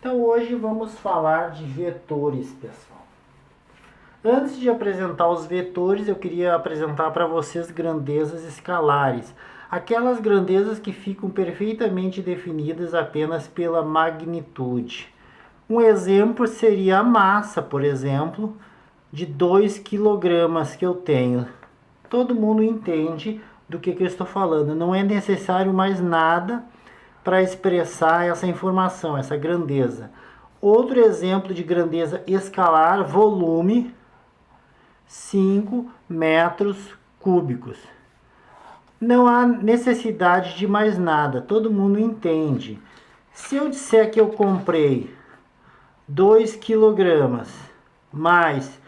Então hoje vamos falar de vetores, pessoal. Antes de apresentar os vetores, eu queria apresentar para vocês grandezas escalares. Aquelas grandezas que ficam perfeitamente definidas apenas pela magnitude. Um exemplo seria a massa, por exemplo, de 2 kg que eu tenho. Todo mundo entende do que eu estou falando. Não é necessário mais nada para expressar essa informação, essa grandeza. Outro exemplo de grandeza escalar, volume, 5 metros cúbicos. Não há necessidade de mais nada, todo mundo entende. Se eu disser que eu comprei 2 kg mais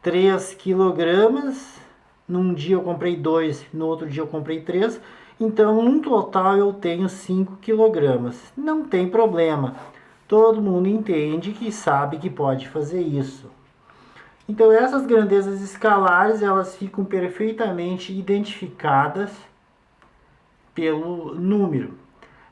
3 kg, num dia eu comprei 2, no outro dia eu comprei 3, então no total eu tenho 5 kg. Não tem problema, todo mundo entende que sabe que pode fazer isso. Então essas grandezas escalares, elas ficam perfeitamente identificadas pelo número.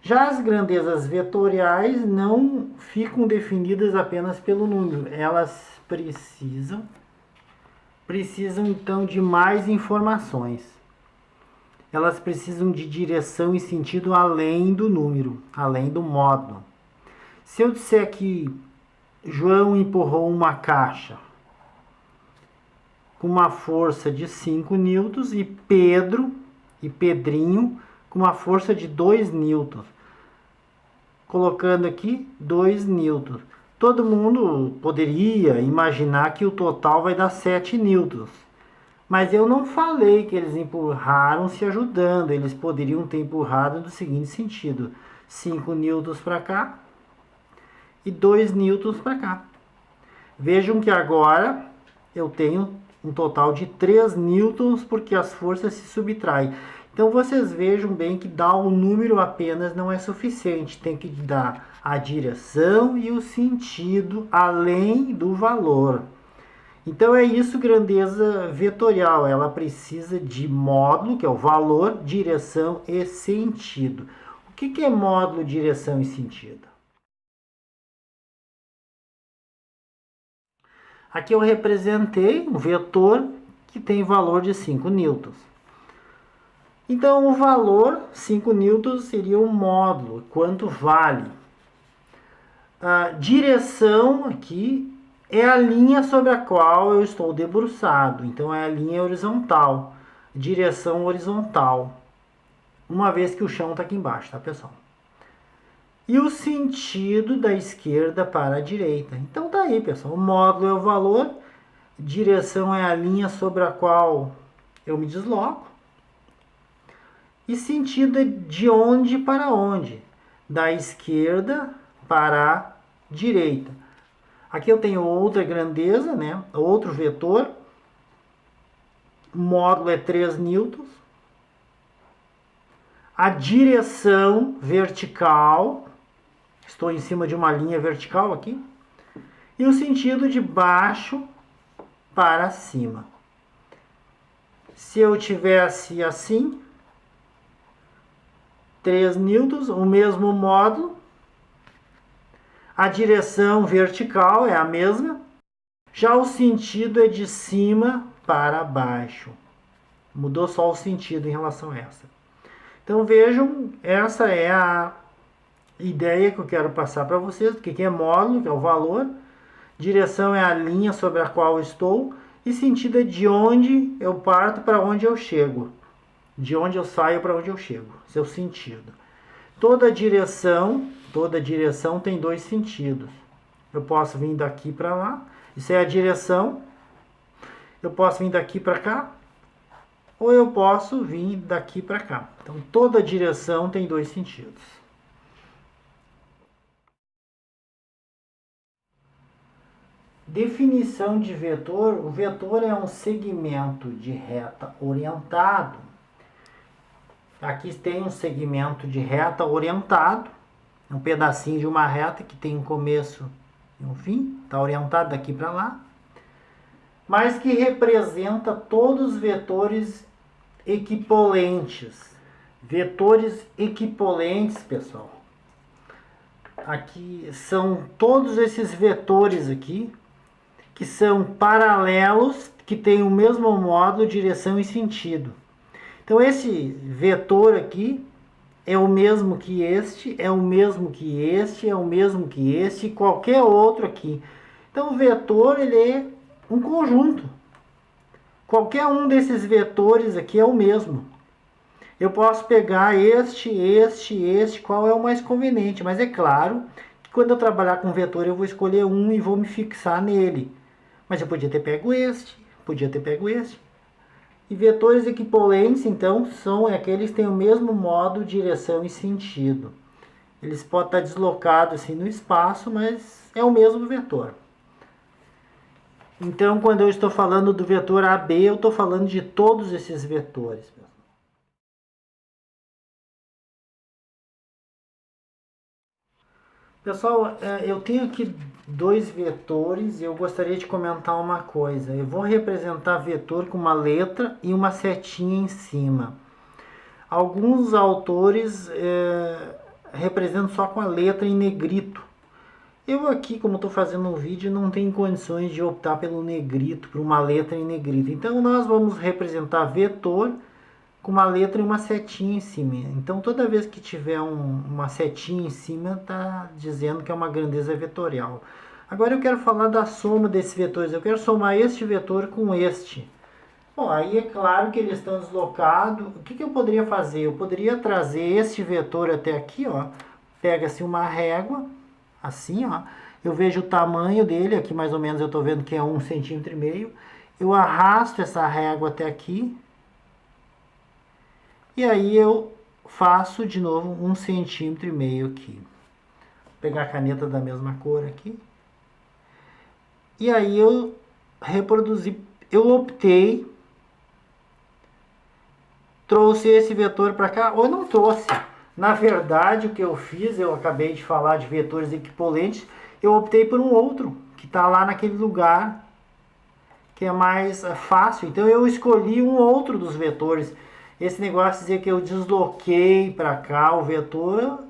Já as grandezas vetoriais não ficam definidas apenas pelo número, elas precisam então de mais informações. Elas precisam de direção e sentido além do número, além do módulo. Se eu disser que João empurrou uma caixa com uma força de 5 newtons e Pedrinho com uma força de 2 newtons. Colocando aqui 2 newtons. Todo mundo poderia imaginar que o total vai dar 7 newtons. Mas eu não falei que eles empurraram se ajudando. Eles poderiam ter empurrado no seguinte sentido: 5 newtons para cá e 2 newtons para cá. Vejam que agora eu tenho um total de 3 newtons porque as forças se subtraem. Então vocês vejam bem que dar um número apenas não é suficiente. Tem que dar a direção e o sentido além do valor. Então é isso, grandeza vetorial. Ela precisa de módulo, que é o valor, direção e sentido. O que é módulo, direção e sentido? Aqui eu representei um vetor que tem valor de 5 newtons. Então o valor 5 newtons seria um módulo, quanto vale. A direção aqui é a linha sobre a qual eu estou debruçado, então é a linha horizontal, direção horizontal, uma vez que o chão está aqui embaixo, tá, pessoal? E o sentido da esquerda para a direita. Então tá aí, pessoal, o módulo é o valor, direção é a linha sobre a qual eu me desloco, e sentido é de onde para onde, da esquerda para a direita. Aqui eu tenho outra grandeza, né? Outro vetor. O módulo é 3 newtons. A direção vertical, estou em cima de uma linha vertical aqui. E o sentido de baixo para cima. Se eu tivesse assim, 3 newtons, o mesmo módulo. A direção vertical é a mesma. Já o sentido é de cima para baixo. Mudou só o sentido em relação a essa. Então vejam, essa é a ideia que eu quero passar para vocês. O que é módulo, que é o valor. Direção é a linha sobre a qual eu estou. E sentido é de onde eu parto para onde eu chego. De onde eu saio para onde eu chego. Seu sentido. Toda direção tem dois sentidos. Eu posso vir daqui para lá. Isso é a direção. Eu posso vir daqui para cá. Ou eu posso vir daqui para cá. Então, toda direção tem dois sentidos. Definição de vetor. O vetor é um segmento de reta orientado. Aqui tem um segmento de reta orientado. Um pedacinho de uma reta que tem um começo e um fim. Está orientado daqui para lá. Mas que representa todos os vetores equipolentes. Vetores equipolentes, pessoal. aqui são todos esses vetores aqui, que são paralelos, que têm o mesmo módulo, direção e sentido. Então esse vetor aqui é o mesmo que este, é o mesmo que este, é o mesmo que este e qualquer outro aqui. Então o vetor ele é um conjunto. Qualquer um desses vetores aqui é o mesmo. Eu posso pegar este, qual é o mais conveniente, mas é claro que quando eu trabalhar com vetor eu vou escolher um e vou me fixar nele. Mas eu podia ter pego este, podia ter pego este. E vetores equipolentes, então, são aqueles que têm o mesmo modo, direção e sentido. Eles podem estar deslocados assim no espaço, mas é o mesmo vetor. Então, quando eu estou falando do vetor AB, eu estou falando de todos esses vetores. Pessoal, eu tenho aqui dois vetores e eu gostaria de comentar uma coisa. Eu vou representar vetor com uma letra e uma setinha em cima. Alguns autores representam só com a letra em negrito. Eu aqui, como estou fazendo um vídeo, não tenho condições de optar pelo negrito, por uma letra em negrito. Então nós vamos representar vetor com uma letra e uma setinha em cima. Então toda vez que tiver uma setinha em cima, está dizendo que é uma grandeza vetorial. Agora eu quero falar da soma desses vetores. Eu quero somar este vetor com este. Bom, aí é claro que eles estão deslocados. O que eu poderia fazer? Eu poderia trazer este vetor até aqui, ó. Pega-se uma régua, assim, ó. Eu vejo o tamanho dele, aqui mais ou menos eu estou vendo que é 1,5 cm. Eu arrasto essa régua até aqui. E aí eu faço de novo 1,5 cm aqui. Vou pegar a caneta da mesma cor aqui. E aí eu reproduzi, eu optei, trouxe esse vetor para cá, ou não trouxe. Na verdade, o que eu fiz, eu acabei de falar de vetores equipolentes, eu optei por um outro, que está lá naquele lugar, que é mais fácil. Então eu escolhi um outro dos vetores. Esse negócio de dizer que eu desloquei para cá o vetor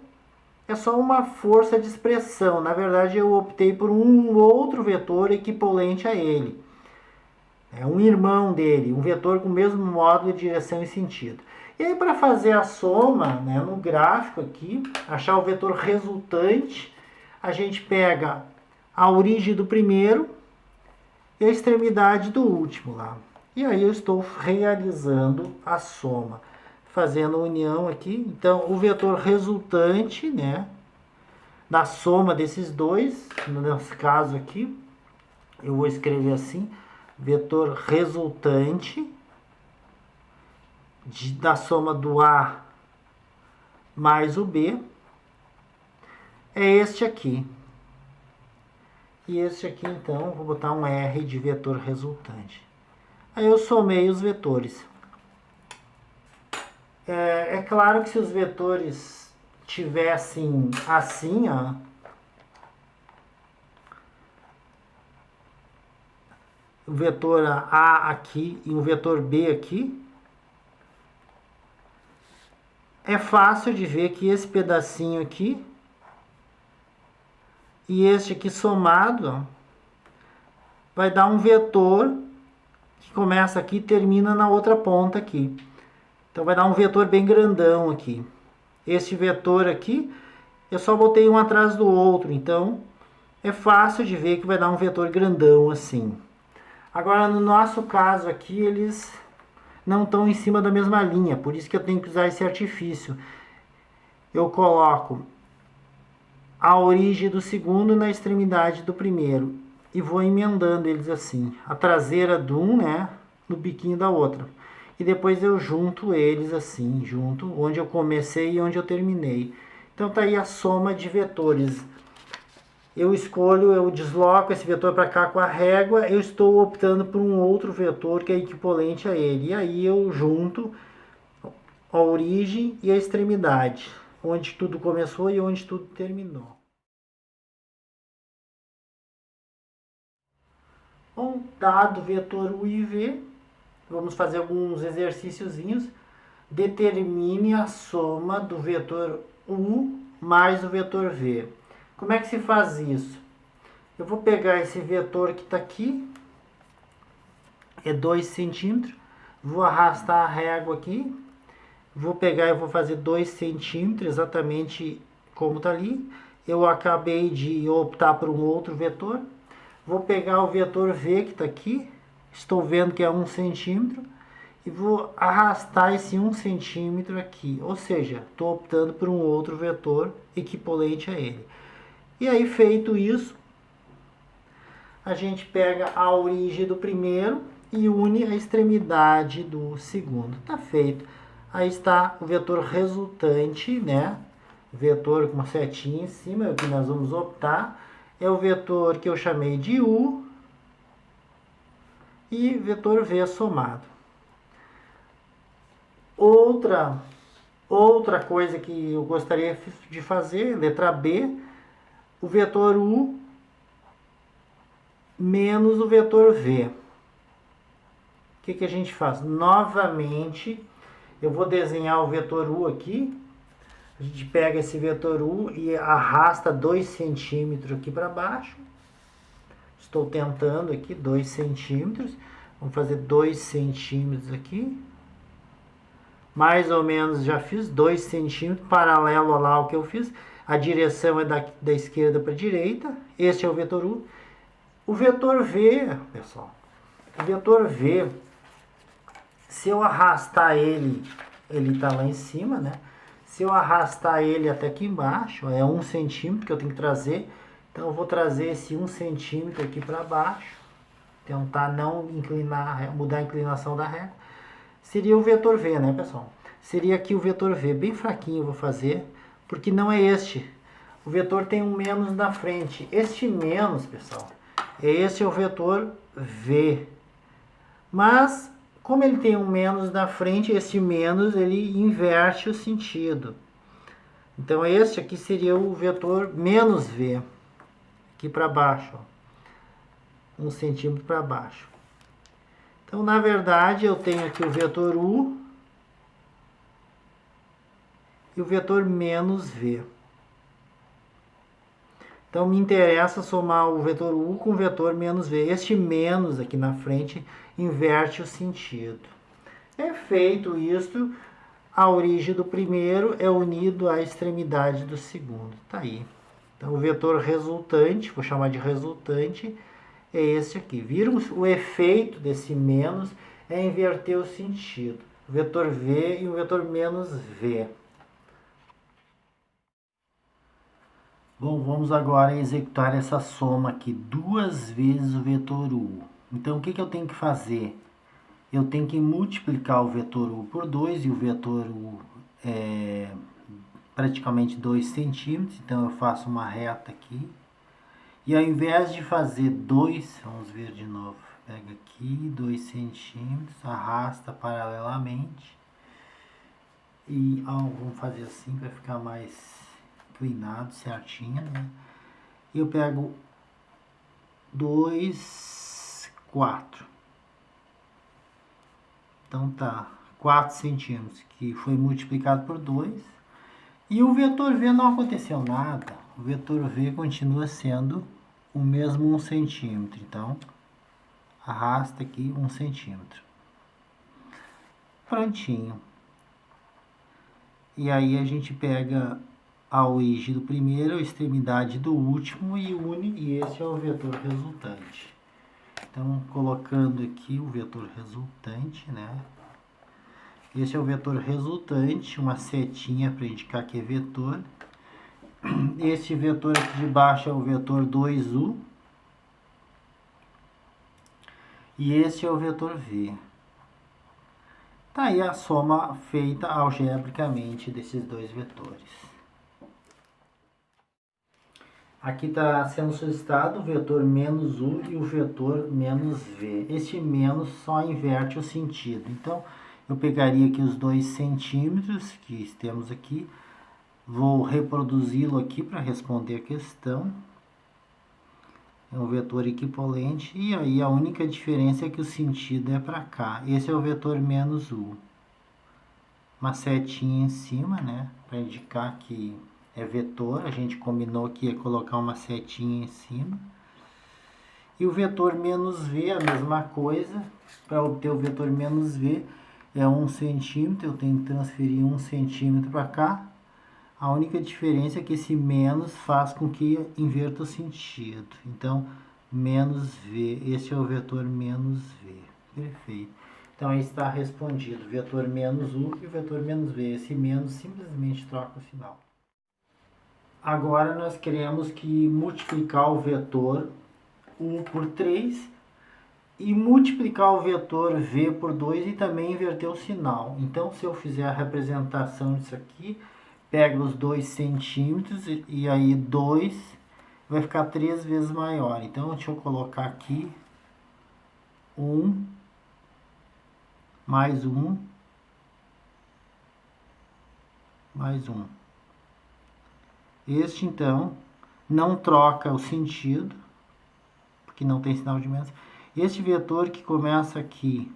é só uma força de expressão. Na verdade, eu optei por um outro vetor equipolente a ele. É um irmão dele, um vetor com o mesmo módulo de direção e sentido. E aí, para fazer a soma, né, no gráfico aqui, achar o vetor resultante, a gente pega a origem do primeiro e a extremidade do último lá. E aí eu estou realizando a soma, fazendo a união aqui. Então, o vetor resultante, né, da soma desses dois, nesse caso aqui, eu vou escrever assim, vetor resultante da soma do A mais o B, é este aqui. E este aqui, então, vou botar um R de vetor resultante. Aí eu somei os vetores. É claro que se os vetores tivessem assim, ó, o vetor A aqui e o vetor B aqui, é fácil de ver que esse pedacinho aqui e este aqui somado, ó, vai dar um vetor que começa aqui e termina na outra ponta aqui. Então vai dar um vetor bem grandão aqui. Este vetor aqui, eu só botei um atrás do outro, então é fácil de ver que vai dar um vetor grandão assim. Agora no nosso caso aqui, eles não estão em cima da mesma linha, por isso que eu tenho que usar esse artifício. Eu coloco a origem do segundo na extremidade do primeiro e vou emendando eles assim, a traseira de um, né, no biquinho da outra. E depois eu junto eles assim, junto onde eu comecei e onde eu terminei. Então tá aí a soma de vetores. Eu escolho, eu desloco esse vetor para cá com a régua, eu estou optando por um outro vetor que é equipolente a ele. E aí eu junto a origem e a extremidade, onde tudo começou e onde tudo terminou. Bom, dado o vetor U e V, vamos fazer alguns exercíciozinhos. Determine a soma do vetor U mais o vetor V. Como é que se faz isso? Eu vou pegar esse vetor que está aqui, é 2 centímetros, vou arrastar a régua aqui, vou pegar e vou fazer 2 centímetros, exatamente como está ali. Eu acabei de optar por um outro vetor. Vou pegar o vetor V que está aqui, estou vendo que é 1 centímetro, e vou arrastar esse 1 centímetro aqui. Ou seja, estou optando por um outro vetor equivalente a ele. E aí, feito isso, a gente pega a origem do primeiro e une a extremidade do segundo. Tá feito. Aí está o vetor resultante, né? Vetor com uma setinha em cima, é o que nós vamos optar. É o vetor que eu chamei de U e vetor V somado. Outra coisa que eu gostaria de fazer, letra B, o vetor U menos o vetor V. O que a gente faz? Novamente, eu vou desenhar o vetor U aqui. A gente pega esse vetor U e arrasta 2 centímetros aqui para baixo. Estou tentando aqui 2 centímetros. Vamos fazer 2 centímetros aqui. Mais ou menos já fiz 2 centímetros, paralelo lá ao que eu fiz. A direção é da esquerda para a direita. Este é o vetor U. O vetor V, pessoal, o vetor V, se eu arrastar ele está lá em cima, né? Se eu arrastar ele até aqui embaixo, é 1 centímetro que eu tenho que trazer. Então eu vou trazer esse 1 centímetro aqui para baixo. Tentar não inclinar, mudar a inclinação da régua. Seria o vetor V, né, pessoal? Seria aqui o vetor V, bem fraquinho eu vou fazer, porque não é este. O vetor tem um menos na frente. Este menos, pessoal, esse é o vetor V. Mas, como ele tem um menos na frente, esse menos ele inverte o sentido. Então, este aqui seria o vetor menos V. Aqui para baixo, ó. 1 centímetro para baixo. Então, na verdade, eu tenho aqui o vetor U e o vetor menos V. Então, me interessa somar o vetor U com o vetor menos V. Este menos aqui na frente inverte o sentido. É feito isto, a origem do primeiro é unido à extremidade do segundo. Tá aí. Então, o vetor resultante, vou chamar de resultante, é esse aqui. Viram o efeito desse menos é inverter o sentido. O vetor V e o vetor menos V. Bom, vamos agora executar essa soma aqui, 2 vezes o vetor U. Então, o que eu tenho que fazer? Eu tenho que multiplicar o vetor U por 2, e o vetor U é praticamente 2 centímetros, então eu faço uma reta aqui. E ao invés de fazer 2, vamos ver de novo, pega aqui 2 centímetros, arrasta paralelamente. E vamos fazer assim para ficar mais inclinado, certinho, né? E eu pego 2, 4. Então tá, 4 centímetros, que foi multiplicado por 2. E o vetor V não aconteceu nada. O vetor V continua sendo o mesmo 1 centímetro. Então, arrasta aqui 1 centímetro. Prontinho. E aí a gente pega a origem do primeiro, a extremidade do último e une, e esse é o vetor resultante. Então, colocando aqui o vetor resultante, né? Esse é o vetor resultante, uma setinha para indicar que é vetor. Esse vetor aqui de baixo é o vetor 2U. E esse é o vetor V. Tá aí a soma feita algebricamente desses dois vetores. Aqui está sendo solicitado o vetor menos U e o vetor menos V. Este menos só inverte o sentido. Então, eu pegaria aqui os 2 centímetros que temos aqui, vou reproduzi-lo aqui para responder a questão. É um vetor equivalente, e aí a única diferença é que o sentido é para cá. Esse é o vetor menos U. Uma setinha em cima, né, para indicar que é vetor, a gente combinou que ia colocar uma setinha em cima. E o vetor menos v, a mesma coisa, para obter o vetor menos v, é 1 centímetro, eu tenho que transferir 1 centímetro para cá. A única diferença é que esse menos faz com que inverta o sentido. Então, menos v, esse é o vetor menos v. Perfeito. Então, aí está respondido, vetor menos u e o vetor menos v. Esse menos simplesmente troca o sinal. Agora, nós queremos que multiplicar o vetor u por 3 e multiplicar o vetor v por 2 e também inverter o sinal. Então, se eu fizer a representação disso aqui, pega os 2 centímetros e aí 2 vai ficar 3 vezes maior. Então, deixa eu colocar aqui 1 mais 1 mais 1. Este, então, não troca o sentido, porque não tem sinal de menos. Este vetor que começa aqui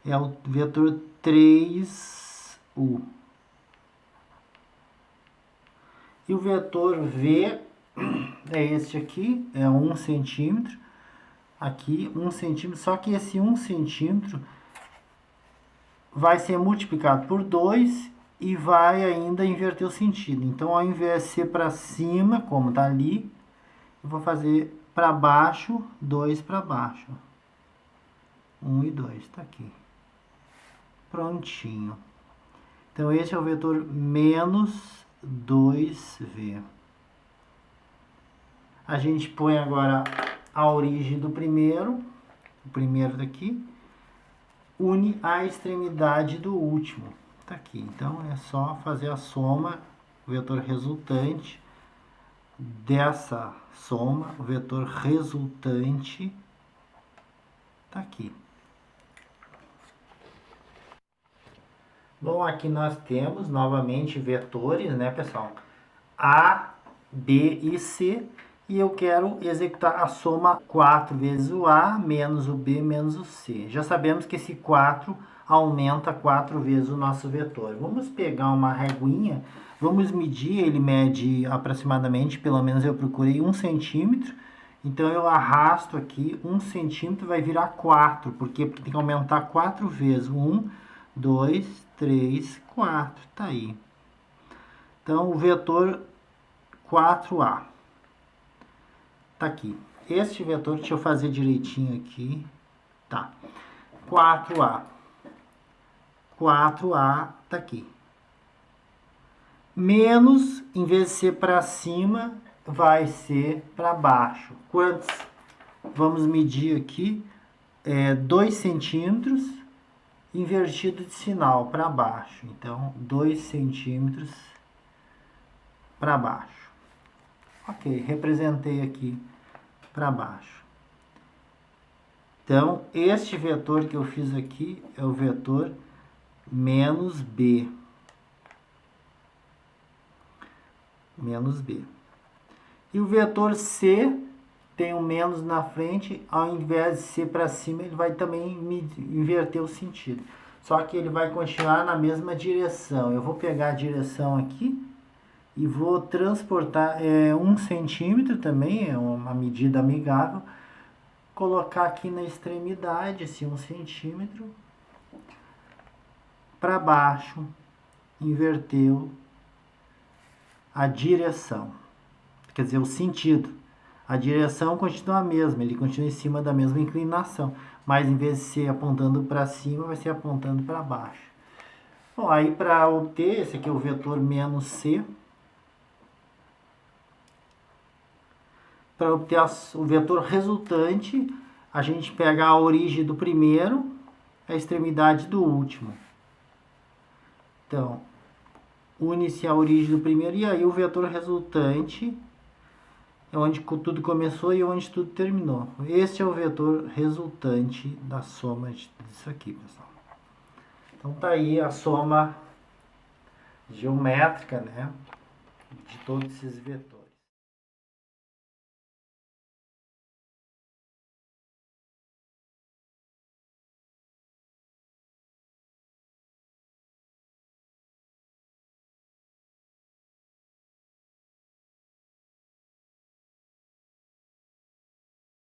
é o vetor 3u. E o vetor v é este aqui, é 1 centímetro. Aqui, 1 centímetro, só que esse 1 centímetro vai ser multiplicado por 2 e vai ainda inverter o sentido. Então, ao invés de ser para cima, como está ali, eu vou fazer para baixo, 2 para baixo. 1 e 2, está aqui. Prontinho. Então, esse é o vetor menos 2v. A gente põe agora a origem do primeiro, o primeiro daqui, une a extremidade do último. Está aqui. Então, é só fazer a soma, o vetor resultante dessa soma, o vetor resultante está aqui. Bom, aqui nós temos novamente vetores, né, pessoal? A, B e C. E eu quero executar a soma 4 vezes o A menos o B menos o C. Já sabemos que esse 4 aumenta 4 vezes o nosso vetor. Vamos pegar uma reguinha, vamos medir, ele mede aproximadamente, pelo menos eu procurei 1 centímetro. Então eu arrasto aqui, 1 centímetro vai virar 4. Por quê? Porque tem que aumentar 4 vezes. 1, 2, 3, 4. Tá aí. Então o vetor 4A. Tá aqui. Este vetor, deixa eu fazer direitinho aqui. Tá. 4A. 4A tá aqui. Menos, em vez de ser para cima, vai ser para baixo. Quantos? Vamos medir aqui. 2 centímetros invertido de sinal para baixo. Então, 2 centímetros para baixo. Ok, representei aqui para baixo. Então, este vetor que eu fiz aqui é o vetor menos B. Menos B. E o vetor C tem um menos na frente, ao invés de ser para cima, ele vai também inverter o sentido. Só que ele vai continuar na mesma direção. Eu vou pegar a direção aqui e vou transportar 1 centímetro também, é uma medida amigável, colocar aqui na extremidade, esse 1 centímetro, para baixo, inverteu a direção, quer dizer, o sentido. A direção continua a mesma, ele continua em cima da mesma inclinação, mas em vez de ser apontando para cima, vai ser apontando para baixo. Bom, aí para obter, esse aqui é o vetor menos C. Para obter o vetor resultante, a gente pega a origem do primeiro, a extremidade do último. Então, une-se a origem do primeiro e aí o vetor resultante é onde tudo começou e onde tudo terminou. Este é o vetor resultante da soma disso aqui, pessoal. Então tá aí a soma geométrica, né, de todos esses vetores.